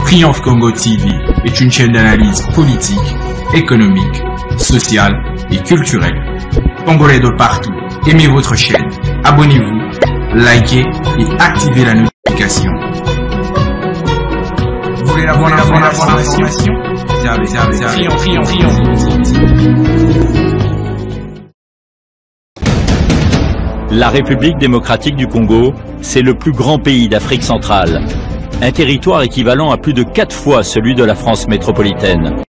Triomphe Congo TV est une chaîne d'analyse politique, économique, sociale et culturelle. Congolais de partout, aimez votre chaîne, abonnez-vous, likez et activez la notification. Vous voulez la bonne information? La République démocratique du Congo, c'est le plus grand pays d'Afrique centrale. Un territoire équivalent à plus de 4 fois celui de la France métropolitaine.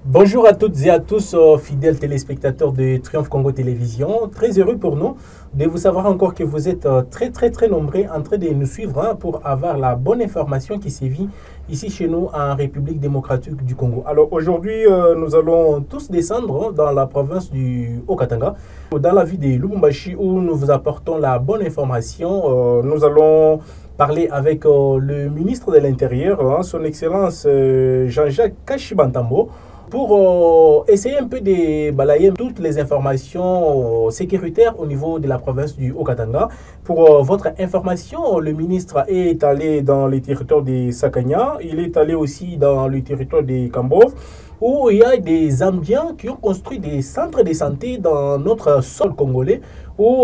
Bonjour à toutes et à tous, fidèles téléspectateurs de Triomphe Congo Télévision. Très heureux pour nous de vous savoir encore que vous êtes très nombreux en train de nous suivre pour avoir la bonne information qui sévit ici chez nous en République démocratique du Congo. Alors aujourd'hui, nous allons tous descendre dans la province du Haut-Katanga, dans la ville de Lubumbashi, où nous vous apportons la bonne information. Nous allons parler avec le ministre de l'Intérieur, son Excellence Jean-Jacques Kashibantambo, pour essayer un peu de balayer toutes les informations sécuritaires au niveau de la province du Haut-Katanga. Pour votre information, le ministre est allé dans le territoire de Sakanya, il est allé aussi dans le territoire de Kambov, où il y a des Zambiens qui ont construit des centres de santé dans notre sol congolais, où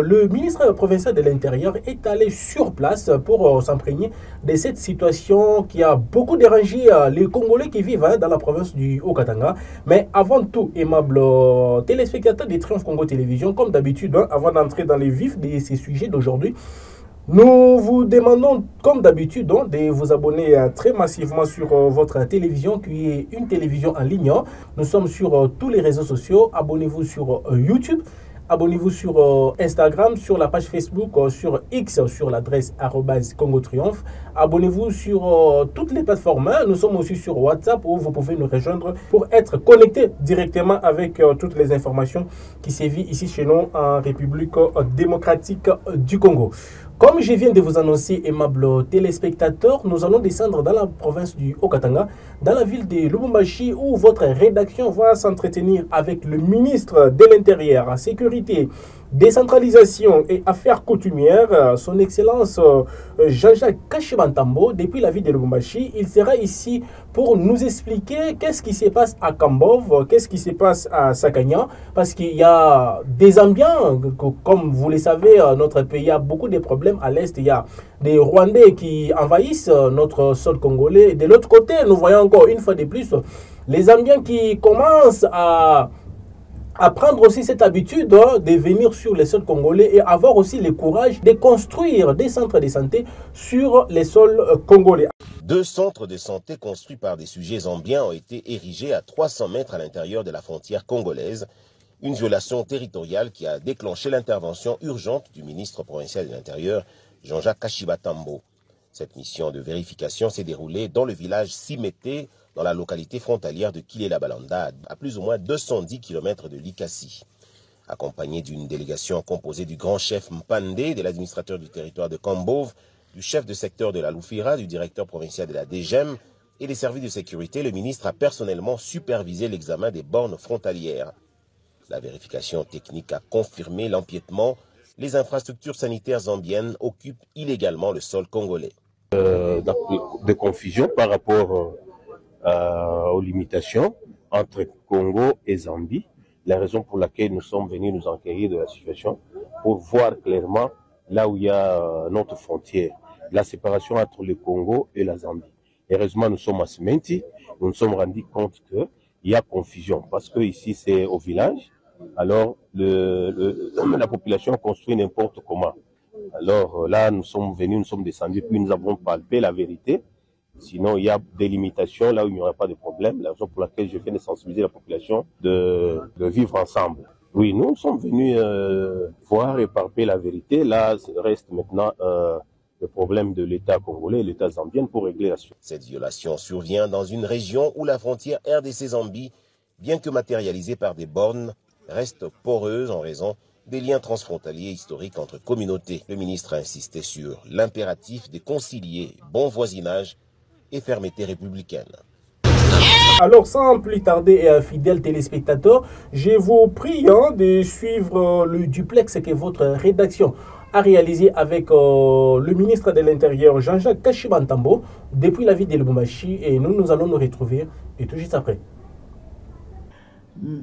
le ministre provincial de l'Intérieur est allé sur place pour s'imprégner de cette situation qui a beaucoup dérangé les Congolais qui vivent dans la province du Haut-Katanga. Mais avant tout, aimables téléspectateurs de Triomphe Congo Télévision, comme d'habitude, avant d'entrer dans les vifs de ces sujets d'aujourd'hui, nous vous demandons, comme d'habitude, de vous abonner très massivement sur votre télévision, qui est une télévision en ligne. Nous sommes sur tous les réseaux sociaux. Abonnez-vous sur YouTube. Abonnez-vous sur Instagram, sur la page Facebook, sur X, sur l'adresse @CongoTriomphe. Abonnez-vous sur toutes les plateformes. Nous sommes aussi sur WhatsApp où vous pouvez nous rejoindre pour être connecté directement avec toutes les informations qui sévissent ici chez nous en République démocratique du Congo. Comme je viens de vous annoncer, aimables téléspectateurs, nous allons descendre dans la province du Haut-Katanga, dans la ville de Lubumbashi, où votre rédaction va s'entretenir avec le ministre de l'Intérieur, Sécurité, Décentralisation et Affaires coutumières, son Excellence Jean-Jacques Kashibantambo, depuis la ville de Lubumbashi. Il sera ici pour nous expliquer qu'est-ce qui se passe à Kambov, qu'est-ce qui se passe à Sakanya, parce qu'il y a des ambiants, comme vous le savez, notre pays a beaucoup de problèmes. À l'est, il y a des Rwandais qui envahissent notre sol congolais. De l'autre côté, nous voyons encore une fois de plus les ambiants qui commencent à prendre aussi cette habitude de venir sur les sols congolais et avoir aussi le courage de construire des centres de santé sur les sols congolais. 2 centres de santé construits par des sujets zambiens ont été érigés à 300 mètres à l'intérieur de la frontière congolaise. Une violation territoriale qui a déclenché l'intervention urgente du ministre provincial de l'Intérieur, Jean-Jacques Kashibantambo. Cette mission de vérification s'est déroulée dans le village Simété, dans la localité frontalière de Kilela-Balanda, à plus ou moins 210 km de Likasi. Accompagné d'une délégation composée du grand chef Mpande, de l'administrateur du territoire de Kambov, du chef de secteur de la Loufira, du directeur provincial de la DGM et des services de sécurité, le ministre a personnellement supervisé l'examen des bornes frontalières. La vérification technique a confirmé l'empiètement. Les infrastructures sanitaires zambiennes occupent illégalement le sol congolais. De confusion par rapport aux limitations entre Congo et Zambie. La raison pour laquelle nous sommes venus nous enquérir de la situation, pour voir clairement là où il y a notre frontière, la séparation entre le Congo et la Zambie. Heureusement, nous sommes à Simenti, nous nous sommes rendus compte qu'il y a confusion, parce que ici c'est au village, alors la population construit n'importe comment. Alors là, nous sommes venus, nous sommes descendus, puis nous avons palpé la vérité. Sinon, il y a des limitations là où il n'y aura pas de problème. La raison pour laquelle je viens de sensibiliser la population de vivre ensemble. Oui, nous sommes venus voir et palper la vérité. Là, reste maintenant le problème de l'État congolais et l'État zambien pour régler la situation. Cette violation survient dans une région où la frontière RDC-Zambie, bien que matérialisée par des bornes, reste poreuse en raison des liens transfrontaliers historiques entre communautés. Le ministre a insisté sur l'impératif de concilier bon voisinage et fermeté républicaine. Alors, sans plus tarder, fidèles téléspectateurs, je vous prie de suivre le duplex que votre rédaction a réalisé avec le ministre de l'Intérieur Jean-Jacques Kashibantambo depuis la ville de Lubumbashi et nous allons nous retrouver et tout juste après.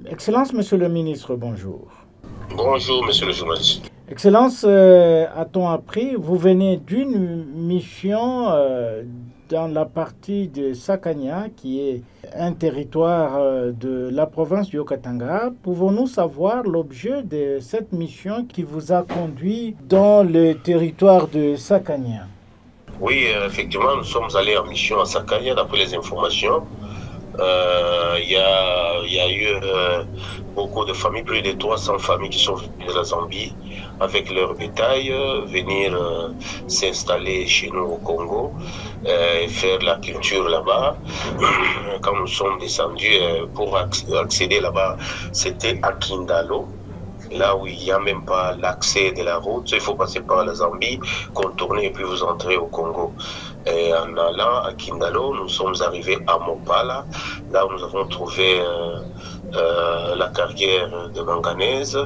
Excellence, Monsieur le ministre, bonjour. Bonjour, Monsieur le journaliste. Excellence, a-t-on appris, vous venez d'une mission dans la partie de Sakania, qui est un territoire de la province du Haut-Katanga. Pouvons-nous savoir l'objet de cette mission qui vous a conduit dans le territoire de Sakania? Oui, effectivement, nous sommes allés en mission à Sakania, d'après les informations. Il y a eu beaucoup de familles, plus de 300 familles qui sont venues de la Zambie avec leur bétail, venir s'installer chez nous au Congo et faire la culture là-bas. Quand nous sommes descendus pour accéder là-bas, c'était à Kindalo, là où il n'y a même pas l'accès de la route. Il faut passer par la Zambie, contourner et puis vous entrez au Congo. Et en allant à Kindalo, nous sommes arrivés à Mopala, là où nous avons trouvé la carrière de manganèse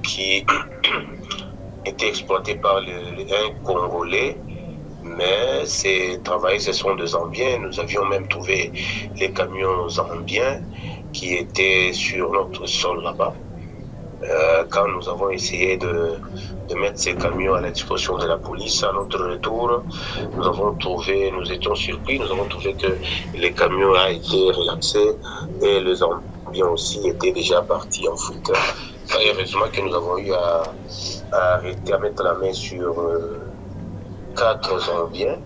qui était exploitée par un Congolais. Mais ces travailleurs, ce sont des Zambiens. Nous avions même trouvé les camions zambiens qui étaient sur notre sol là-bas. Quand nous avons essayé de mettre ces camions à la disposition de la police, à notre retour, nous étions surpris, nous avons trouvé que les camions ont été relaxés et les Zambiens aussi étaient déjà partis en fuite. Heureusement que nous avons eu à arrêter, à mettre la main sur 4 Zambiens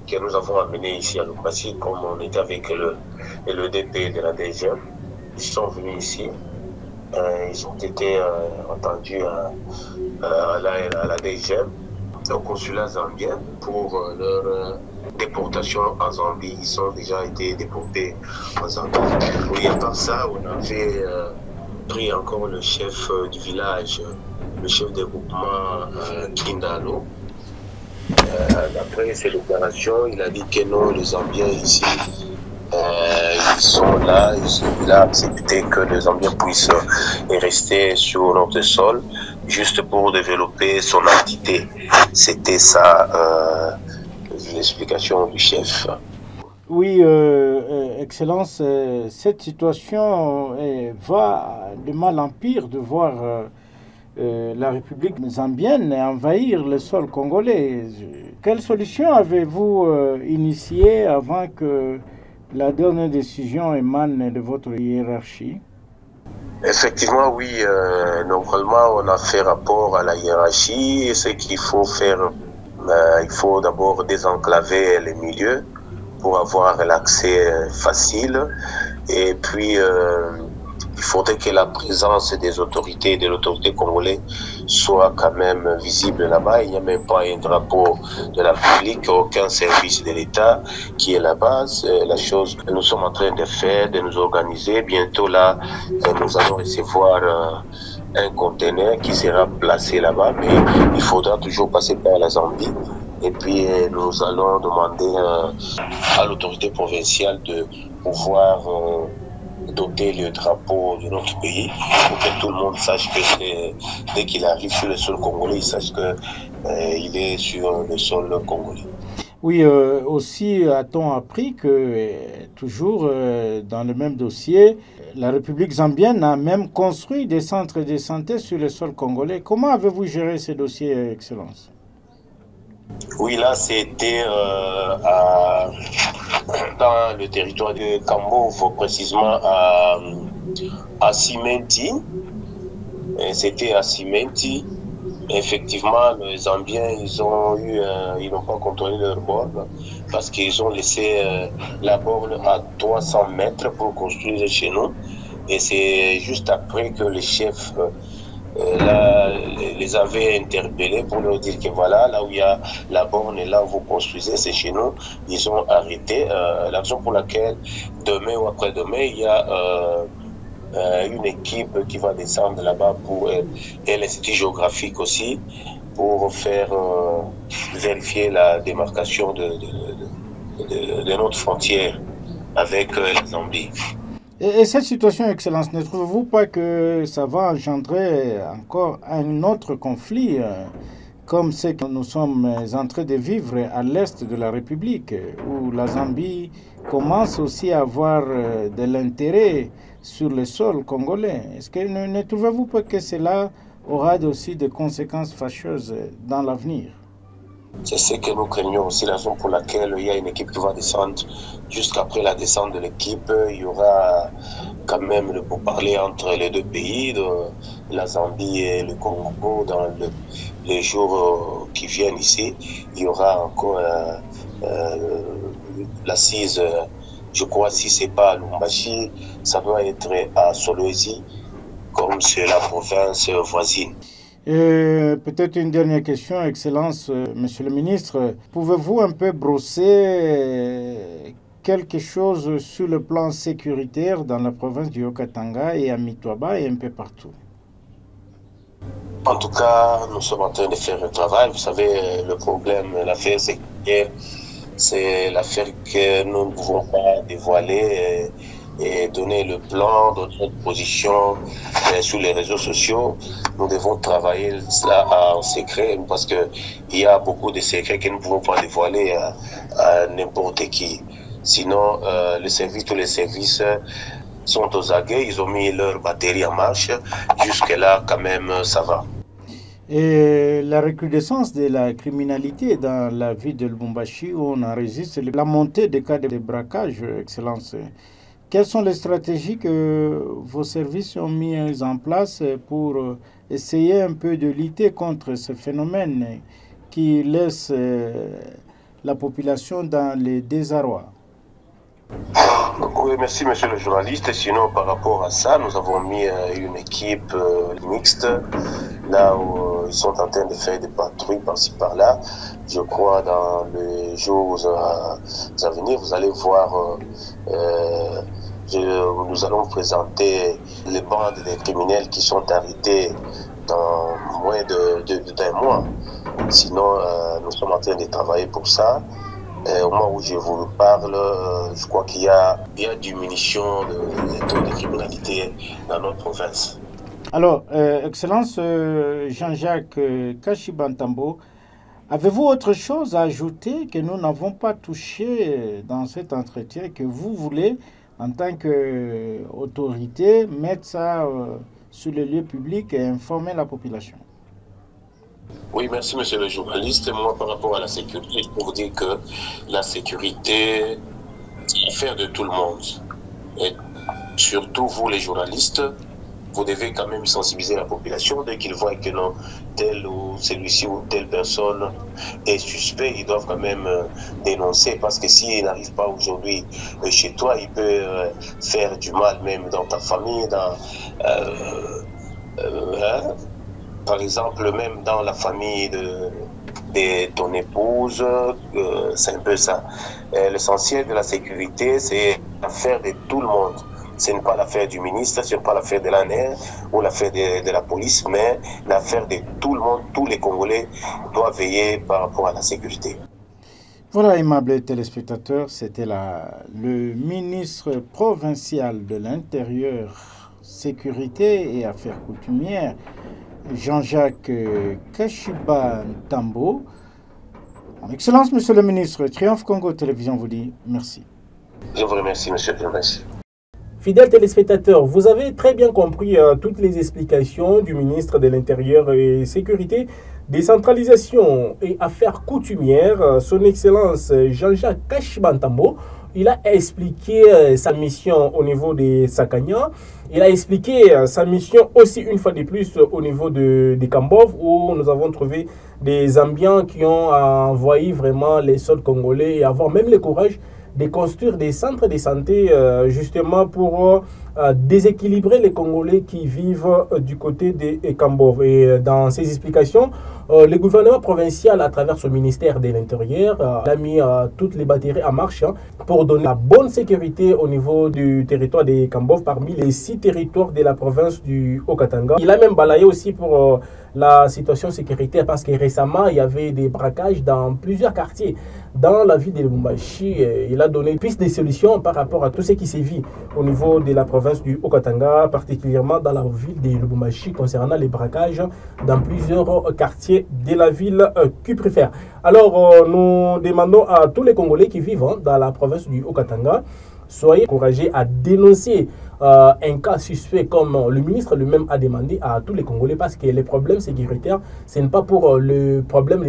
que nous avons amenés ici à Lubumbashi, comme on était avec le DP de la DGM. Ils sont venus ici. Ils ont été entendus à la DGM, au consulat zambien, pour leur déportation en Zambie. Ils ont déjà été déportés en Zambie. Oui, à part ça, on avait pris encore le chef du village, le chef de groupement Kindalo. Après cette opération, il a dit que non, les Zambiens ici, ils sont là, il a accepté que les Zambiens puissent rester sur notre sol juste pour développer son entité. C'était ça l'explication du chef. Oui, Excellence, cette situation va de mal en pire de voir la République zambienne envahir le sol congolais. Quelle solution avez-vous initiée avant que la dernière décision émane de votre hiérarchie? Effectivement, oui. Normalement, on a fait rapport à la hiérarchie. Et ce qu'il faut faire, il faut d'abord désenclaver les milieux pour avoir l'accès facile. Et puis, il faudrait que la présence des autorités, de l'autorité congolaise, soit quand même visible là-bas. Il n'y a même pas un drapeau de la République, aucun service de l'État qui est là-bas. C'est la chose que nous sommes en train de faire, de nous organiser. Bientôt là, nous allons recevoir un conteneur qui sera placé là-bas, mais il faudra toujours passer par la Zambie. Et puis, nous allons demander à l'autorité provinciale de pouvoir doter le drapeau de notre pays pour que tout le monde sache que dès qu'il arrive sur le sol congolais, il sache qu'il est sur le sol congolais. Oui, aussi a-t-on appris que, toujours dans le même dossier, la République zambienne a même construit des centres de santé sur le sol congolais. Comment avez-vous géré ces dossiers, Excellence? Oui, là, c'était dans le territoire de Kambovo, précisément à Simenti. C'était à Simenti. Effectivement, les Zambiens, ils n'ont pas contrôlé leur borne parce qu'ils ont laissé la borne à 300 mètres pour construire chez nous. Et c'est juste après que les chefs les avaient interpellés pour leur dire que voilà, là où il y a la borne et là où vous construisez, c'est chez nous. Ils ont arrêté. La raison pour laquelle demain ou après-demain, il y a une équipe qui va descendre là-bas et l'Institut géographique aussi pour faire vérifier la démarcation de notre frontière avec la Zambie. Et cette situation, Excellence, ne trouvez-vous pas que ça va engendrer encore un autre conflit comme ce que nous sommes en train de vivre à l'est de la République, où la Zambie commence aussi à avoir de l'intérêt sur le sol congolais? Est-ce que ne trouvez-vous pas que cela aura aussi des conséquences fâcheuses dans l'avenir? C'est ce que nous craignons aussi, la raison pour laquelle il y a une équipe qui va descendre. Jusqu'après la descente de l'équipe, il y aura quand même le pourparler entre les deux pays, la Zambie et le Congo, dans les jours qui viennent ici. Il y aura encore l'assise, je crois, si ce n'est pas à Lubumbashi, ça doit être à Solwezi, comme c'est la province voisine. Peut-être une dernière question, Excellence, Monsieur le Ministre. Pouvez-vous un peu brosser quelque chose sur le plan sécuritaire dans la province du Haut-Katanga et à Mitwaba et un peu partout? En tout cas, nous sommes en train de faire le travail. Vous savez, le problème, l'affaire sécuritaire, c'est l'affaire que nous ne pouvons pas dévoiler et donner le plan de notre position sur les réseaux sociaux. Nous devons travailler cela en secret parce qu'il y a beaucoup de secrets que nous ne pouvons pas dévoiler à n'importe qui. Sinon, tous les services sont aux aguets, ils ont mis leur batterie en marche. Jusque-là, quand même, ça va. Et la recrudescence de la criminalité dans la ville de Lubumbashi, où on enregistre la montée des cas de braquage, Excellence. Quelles sont les stratégies que vos services ont mises en place pour essayer un peu de lutter contre ce phénomène qui laisse la population dans le désarroi? Oui, merci monsieur le journaliste. Sinon, par rapport à ça, nous avons mis une équipe mixte, là où ils sont en train de faire des patrouilles par-ci par-là. Je crois dans les jours à venir, vous allez voir, nous allons présenter les bandes des criminels qui sont arrêtés dans moins d'un mois. Sinon, nous sommes en train de travailler pour ça. Au moment où je vous parle, je crois qu'il y a diminution des taux de criminalité dans notre province. Alors, Excellence Jean-Jacques Kashibantambo, avez-vous autre chose à ajouter que nous n'avons pas touché dans cet entretien, que vous voulez, en tant qu'autorité, mettre ça sur les lieux publics et informer la population? Oui, merci monsieur le journaliste. Moi, par rapport à la sécurité, je peux vous dire que la sécurité, c'est l'affaire de tout le monde. Et surtout vous, les journalistes, vous devez quand même sensibiliser la population. Dès qu'ils voient que non, tel ou celui-ci ou telle personne est suspect, ils doivent quand même dénoncer. Parce que s'il n'arrive pas aujourd'hui chez toi, il peut faire du mal même dans ta famille, par exemple, même dans la famille de ton épouse, c'est un peu ça. L'essentiel de la sécurité, c'est l'affaire de tout le monde. Ce n'est pas l'affaire du ministre, ce n'est pas l'affaire de l'ANR ou l'affaire de la police, mais l'affaire de tout le monde. Tous les Congolais doivent veiller par rapport à la sécurité. Voilà, aimables téléspectateurs, c'était le ministre provincial de l'Intérieur, Sécurité et Affaires coutumières, Jean-Jacques Kashibantambo. Excellence, Monsieur le ministre, Triomphe Congo Télévision vous dit merci. Je vous remercie, monsieur le journaliste. Fidèles téléspectateurs, vous avez très bien compris toutes les explications du ministre de l'Intérieur et Sécurité, Décentralisation et Affaires coutumières, son Excellence Jean-Jacques Kashibantambo. Il a expliqué sa mission au niveau des Sakanya. Il a expliqué sa mission aussi une fois de plus au niveau de Kambov, où nous avons trouvé des Zambiens qui ont envoyé vraiment les sols congolais et avoir même le courage de construire des centres de santé justement pour déséquilibrer les Congolais qui vivent du côté de Kambov. Et dans ces explications, le gouvernement provincial, à travers son ministère de l'Intérieur, a mis toutes les batteries en marche pour donner la bonne sécurité au niveau du territoire de Kambov parmi les 6 territoires de la province du Haut-Katanga. Il a même balayé aussi pour la situation sécuritaire parce que récemment, il y avait des braquages dans plusieurs quartiers dans la ville de Lubumbashi. Il a donné plus de solutions par rapport à tout ce qui s'est vu au niveau de la province du Haut-Katanga, particulièrement dans la ville de Lubumbashi, concernant les braquages dans plusieurs quartiers de la ville qu'il préfère. Alors, nous demandons à tous les Congolais qui vivent dans la province du Haut-Katanga, soyez encouragés à dénoncer un cas suspect comme le ministre lui-même a demandé à tous les Congolais, parce que les problèmes sécuritaires, ce n'est pas pour le problème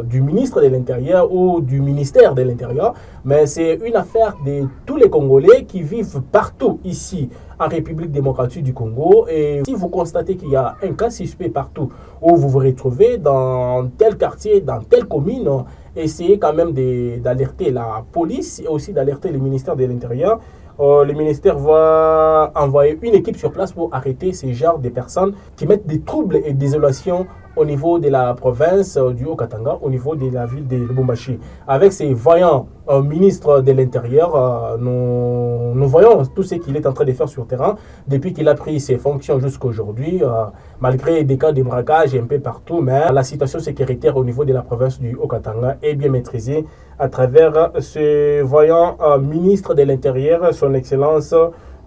du ministre de l'Intérieur ou du ministère de l'Intérieur, mais c'est une affaire de tous les Congolais qui vivent partout ici en République démocratique du Congo. Et si vous constatez qu'il y a un cas suspect partout où vous vous retrouvez dans tel quartier, dans telle commune, essayez quand même d'alerter la police et aussi d'alerter le ministère de l'Intérieur. Le ministère va envoyer une équipe sur place pour arrêter ces genres de personnes qui mettent des troubles et des isolations au niveau de la province du Haut-Katanga, au niveau de la ville de Lubumbashi. Avec ces voyants ministres de l'Intérieur, nous voyons tout ce qu'il est en train de faire sur le terrain depuis qu'il a pris ses fonctions jusqu'à aujourd'hui, malgré des cas de braquage un peu partout, mais la situation sécuritaire au niveau de la province du Haut-Katanga est bien maîtrisée à travers ce voyant ministre de l'Intérieur, son Excellence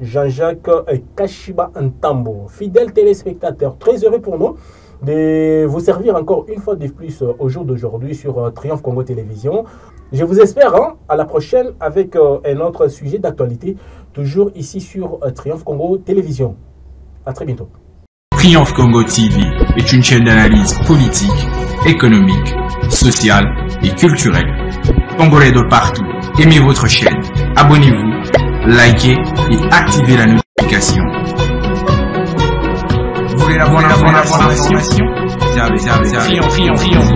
Jean-Jacques Kashiba Ntambo. Fidèles téléspectateurs, très heureux pour nous de vous servir encore une fois de plus au jour d'aujourd'hui sur Triomphe Congo Télévision. Je vous espère à la prochaine avec un autre sujet d'actualité, toujours ici sur Triomphe Congo Télévision. À très bientôt. Triomphe Congo TV est une chaîne d'analyse politique, économique, sociale et culturelle. Congolais de partout, aimez votre chaîne, abonnez-vous, likez et activez la notification. Vous voulez la bonne information? Triomphe.